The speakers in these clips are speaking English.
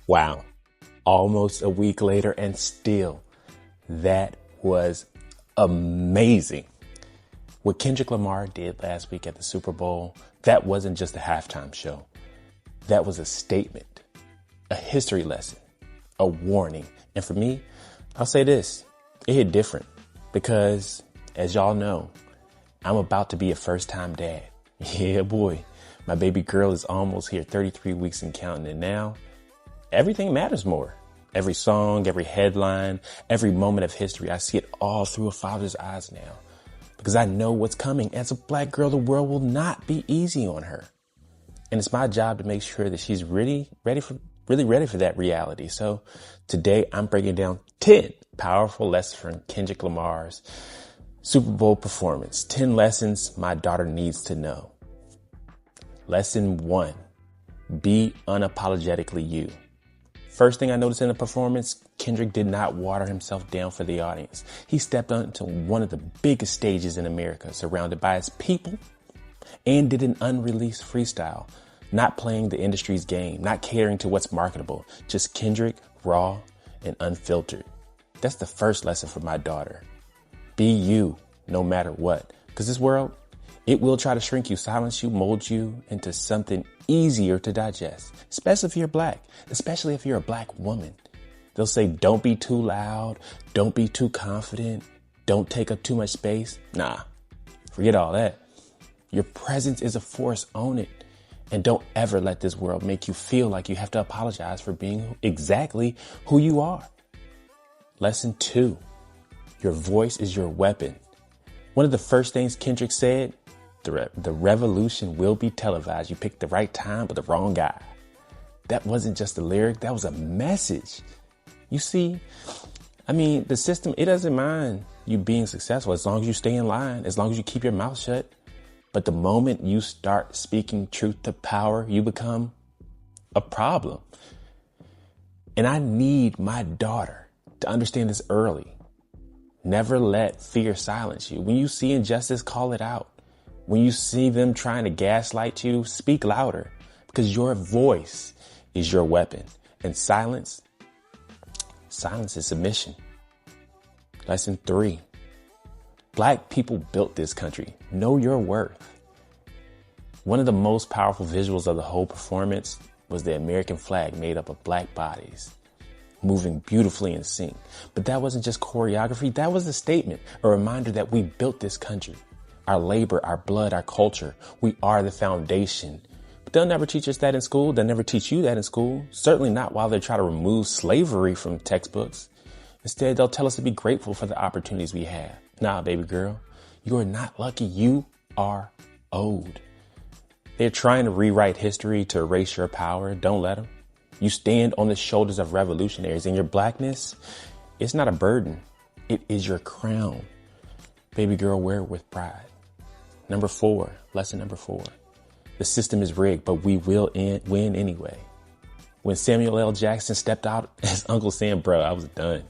Wow. Almost a week later, and still, that was amazing. What Kendrick Lamar did last week at the Super Bowl, that wasn't just a halftime show. That was a statement, a history lesson, a warning. And for me, I'll say this, it hit different because, as y'all know, I'm about to be a first-time dad. Yeah, boy, my baby girl is almost here, 33 weeks and counting. And now, everything matters more. Every song, every headline, every moment of history, I see it all through a father's eyes now. Because I know what's coming. As a black girl, the world will not be easy on her. And it's my job to make sure that she's really ready for that reality. So today I'm breaking down 10 powerful lessons from Kendrick Lamar's Super Bowl performance. 10 lessons my daughter needs to know. Lesson 1, be unapologetically you. First thing I noticed in the performance, Kendrick did not water himself down for the audience. He stepped onto one of the biggest stages in America, surrounded by his people, and did an unreleased freestyle, not playing the industry's game, not catering to what's marketable, just Kendrick, raw and unfiltered. That's the first lesson for my daughter. Be you, no matter what, because this world, it will try to shrink you, silence you, mold you into something easier to digest, especially if you're black, especially if you're a black woman. They'll say, don't be too loud. Don't be too confident. Don't take up too much space. Nah, forget all that. Your presence is a force. Own it. And don't ever let this world make you feel like you have to apologize for being exactly who you are. Lesson 2, your voice is your weapon. One of the first things Kendrick said, the revolution will be televised. You picked the right time, but the wrong guy. That wasn't just a lyric. That was a message. You see, the system, it doesn't mind you being successful as long as you stay in line, as long as you keep your mouth shut. But the moment you start speaking truth to power, you become a problem. And I need my daughter to understand this early. Never let fear silence you. When you see injustice, call it out. When you see them trying to gaslight you, speak louder, because your voice is your weapon. And silence is submission. Lesson 3, black people built this country. Know your worth. One of the most powerful visuals of the whole performance was the American flag made up of black bodies, moving beautifully in sync. But that wasn't just choreography. That was a statement, a reminder that we built this country. Our labor, our blood, our culture. We are the foundation. But they'll never teach us that in school. They'll never teach you that in school. Certainly not while they try to remove slavery from textbooks. Instead, they'll tell us to be grateful for the opportunities we have. Nah, baby girl, you are not lucky. You are owed. They're trying to rewrite history to erase your power. Don't let them. You stand on the shoulders of revolutionaries, and your blackness, it's not a burden. It is your crown. Baby girl, wear it with pride. Lesson number 4. The system is rigged, but we will win anyway. When Samuel L. Jackson stepped out as Uncle Sam, bro, I was done.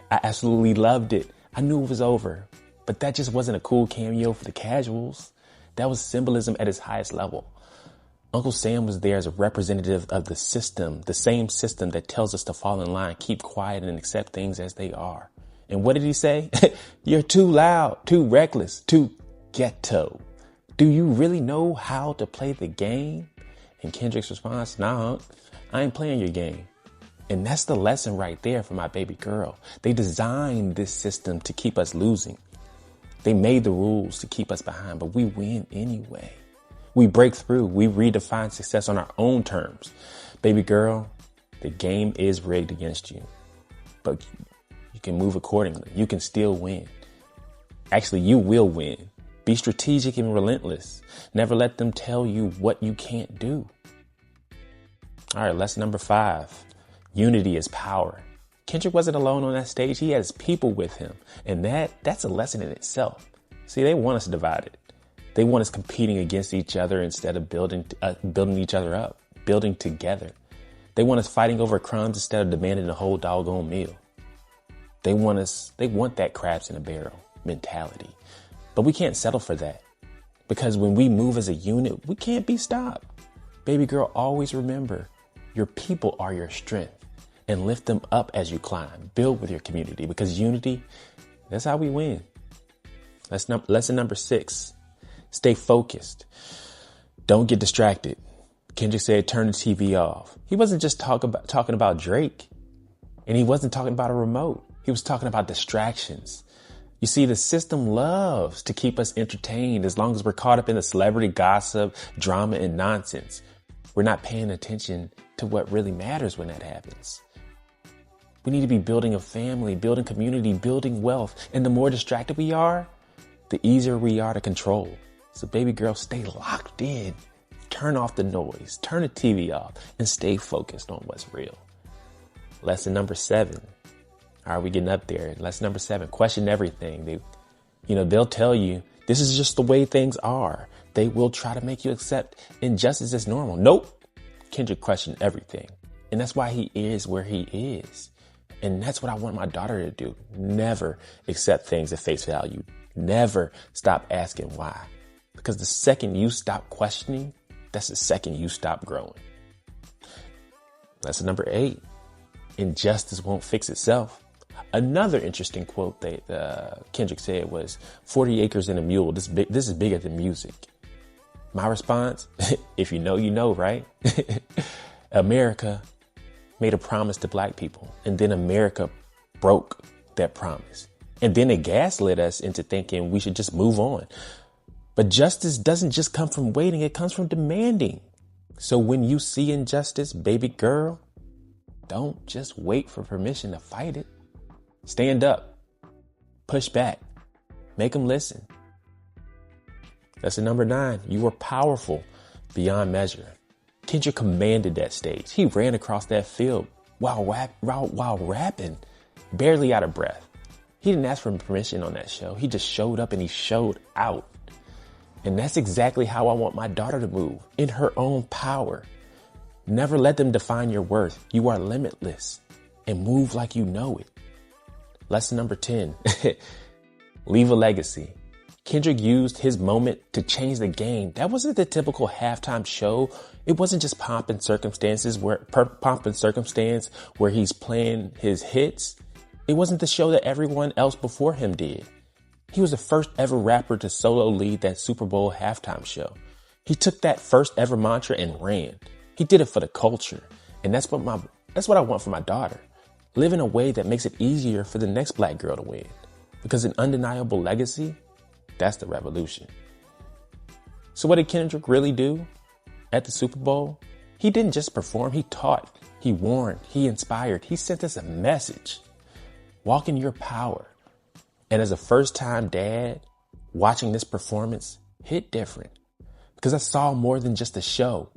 I absolutely loved it. I knew it was over, but that just wasn't a cool cameo for the casuals. That was symbolism at its highest level. Uncle Sam was there as a representative of the system, the same system that tells us to fall in line, keep quiet, and accept things as they are. And what did he say? You're too loud, too reckless, too ghetto. Do you really know how to play the game? And Kendrick's response, nah, I ain't playing your game. And that's the lesson right there for my baby girl. They designed this system to keep us losing. They made the rules to keep us behind, but we win anyway. We break through. We redefine success on our own terms. Baby girl, the game is rigged against you, but you can move accordingly. You can still win. Actually, you will win. Be strategic and relentless. Never let them tell you what you can't do. All right, lesson number 5. Unity is power. Kendrick wasn't alone on that stage. He had his people with him. And that's a lesson in itself. See, they want us divided. They want us competing against each other instead of building each other up, building together. They want us fighting over crumbs instead of demanding the whole doggone meal. They want that crabs in a barrel mentality. But we can't settle for that, because when we move as a unit, we can't be stopped. Baby girl, always remember, your people are your strength. and lift them up as you climb. Build with your community, because unity, that's how we win. Lesson number 6, stay focused. Don't get distracted. Kendrick said, turn the TV off. He wasn't just talking about Drake, and he wasn't talking about a remote. He was talking about distractions. You see, the system loves to keep us entertained as long as we're caught up in the celebrity gossip, drama, and nonsense. We're not paying attention to what really matters when that happens. We need to be building a family, building community, building wealth. And the more distracted we are, the easier we are to control. So baby girl, stay locked in. Turn off the noise, turn the TV off, and stay focused on what's real. Lesson number 7. Are we getting up there? Lesson number 7, question everything. They'll tell you this is just the way things are. They will try to make you accept injustice as normal. Nope. Kendrick questioned everything. And that's why he is where he is. And that's what I want my daughter to do. Never accept things at face value. Never stop asking why. Because the second you stop questioning, that's the second you stop growing. Lesson number 8, injustice won't fix itself. Another interesting quote that Kendrick said was 40 acres and a mule. This is bigger than music. My response, if you know, you know, right? America made a promise to black people, and then America broke that promise. And then it gaslit us into thinking we should just move on. But justice doesn't just come from waiting. It comes from demanding. So when you see injustice, baby girl, don't just wait for permission to fight it. Stand up, push back, make them listen. Lesson number 9, you were powerful beyond measure. Kendrick commanded that stage. He ran across that field while rapping, barely out of breath. He didn't ask for permission on that show. He just showed up and he showed out. And that's exactly how I want my daughter to move, in her own power. Never let them define your worth. You are limitless, and move like you know it. Lesson number 10, leave a legacy. Kendrick used his moment to change the game. That wasn't the typical halftime show. It wasn't just pomp and circumstance where he's playing his hits. It wasn't the show that everyone else before him did. He was the first ever rapper to solo lead that Super Bowl halftime show. He took that first ever mantra and ran. He did it for the culture. And that's what I want for my daughter. Live in a way that makes it easier for the next black girl to win. Because an undeniable legacy, that's the revolution. So what did Kendrick really do at the Super Bowl? He didn't just perform, he taught, he warned, he inspired, he sent us a message. Walk in your power. And as a first-time dad, watching this performance hit different. Because I saw more than just a show.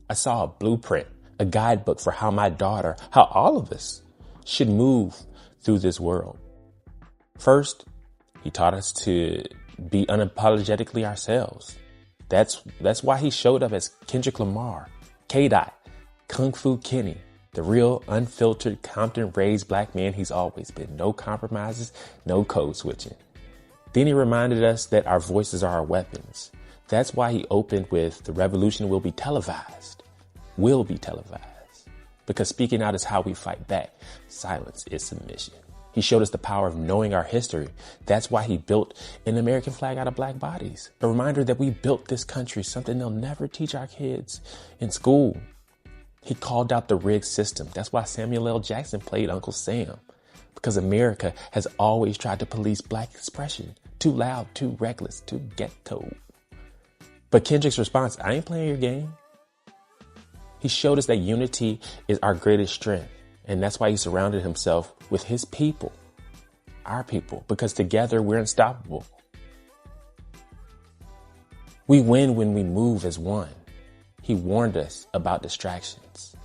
I saw a blueprint, a guidebook for how my daughter, how all of us should move through this world. First, he taught us to be unapologetically ourselves. That's why he showed up as Kendrick Lamar, K-Dot, Kung Fu Kenny, the real unfiltered Compton-raised black man he's always been. No compromises, no code switching. Then he reminded us that our voices are our weapons. That's why he opened with the revolution will be televised. Will be televised. Because speaking out is how we fight back. Silence is submission. He showed us the power of knowing our history. That's why he built an American flag out of black bodies. A reminder that we built this country, something they'll never teach our kids in school. He called out the rigged system. That's why Samuel L. Jackson played Uncle Sam. Because America has always tried to police black expression. Too loud, too reckless, too ghetto. But Kendrick's response, I ain't playing your game. He showed us that unity is our greatest strength. And that's why he surrounded himself with his people, our people, because together we're unstoppable. We win when we move as one. He warned us about distractions.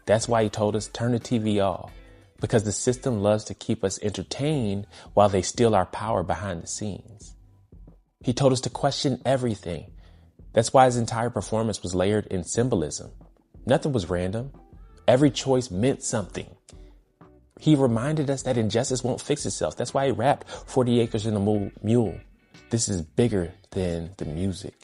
That's why he told us turn the TV off, because the system loves to keep us entertained while they steal our power behind the scenes. He told us to question everything. That's why his entire performance was layered in symbolism. Nothing was random. Every choice meant something. He reminded us that injustice won't fix itself. That's why he rapped 40 acres and a mule. This is bigger than the music.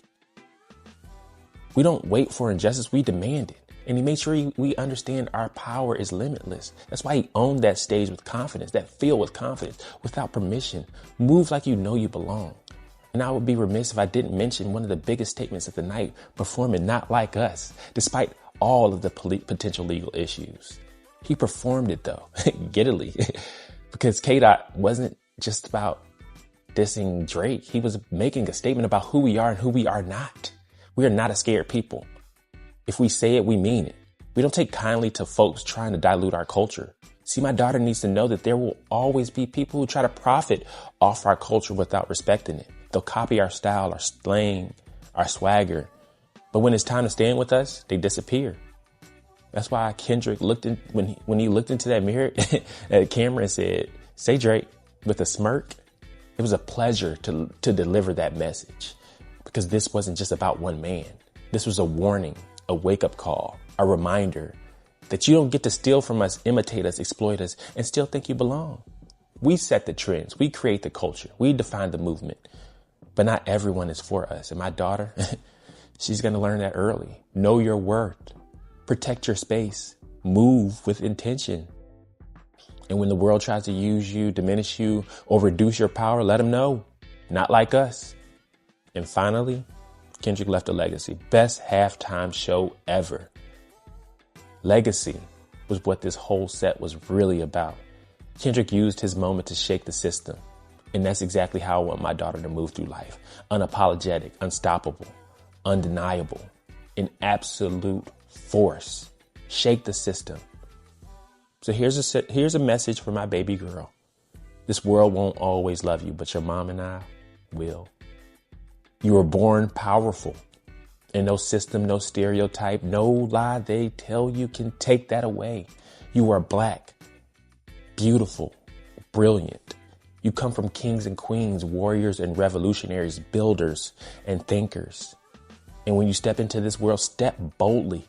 We don't wait for injustice. We demand it. And he made sure we understand our power is limitless. That's why he owned that stage with confidence, that field with confidence, without permission. Move like you know you belong. And I would be remiss if I didn't mention one of the biggest statements of the night, performing not like us, despite all of the potential legal issues. He performed it though, giddily, because K-Dot wasn't just about dissing Drake. He was making a statement about who we are and who we are not. We are not a scared people. If we say it, we mean it. We don't take kindly to folks trying to dilute our culture. See, my daughter needs to know that there will always be people who try to profit off our culture without respecting it. They'll copy our style, our slang, our swagger. But when it's time to stand with us, they disappear. That's why Kendrick when he looked into that mirror at the camera and said, "Say Drake," with a smirk. It was a pleasure to deliver that message, because this wasn't just about one man. This was a warning, a wake-up call, a reminder that you don't get to steal from us, imitate us, exploit us, and still think you belong. We set the trends. We create the culture. We define the movement. But not everyone is for us. And my daughter, she's going to learn that early. Know your worth. Protect your space. Move with intention. And when the world tries to use you, diminish you, or reduce your power, let them know. Not like us. And finally, Kendrick left a legacy. Best halftime show ever. Legacy was what this whole set was really about. Kendrick used his moment to shake the system. And that's exactly how I want my daughter to move through life. Unapologetic, unstoppable, undeniable, an absolute force. Shake the system. So here's a message for my baby girl. This world won't always love you, but your mom and I will. You were born powerful. And no system, no stereotype, no lie they tell you can take that away. You are black, beautiful, brilliant. You come from kings and queens, warriors and revolutionaries, builders and thinkers. And when you step into this world, step boldly.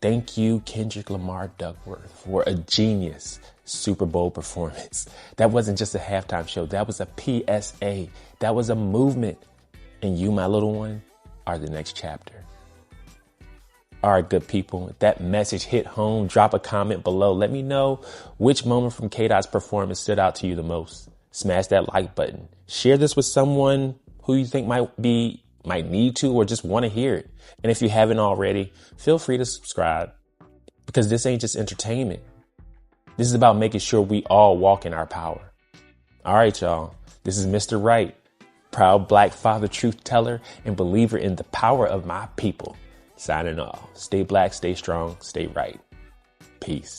Thank you, Kendrick Lamar Duckworth, for a genius Super Bowl performance. That wasn't just a halftime show. That was a PSA. That was a movement. And you, my little one, are the next chapter. All right, good people. If that message hit home, drop a comment below. Let me know which moment from K-Dot's performance stood out to you the most. Smash that like button. Share this with someone who you think might need to or just want to hear it. And if you haven't already, feel free to subscribe, because this ain't just entertainment. This is about making sure we all walk in our power. All right, y'all. This is Mr. Right, proud black father, truth teller, and believer in the power of my people. Signing off. Stay black, stay strong, stay right. Peace.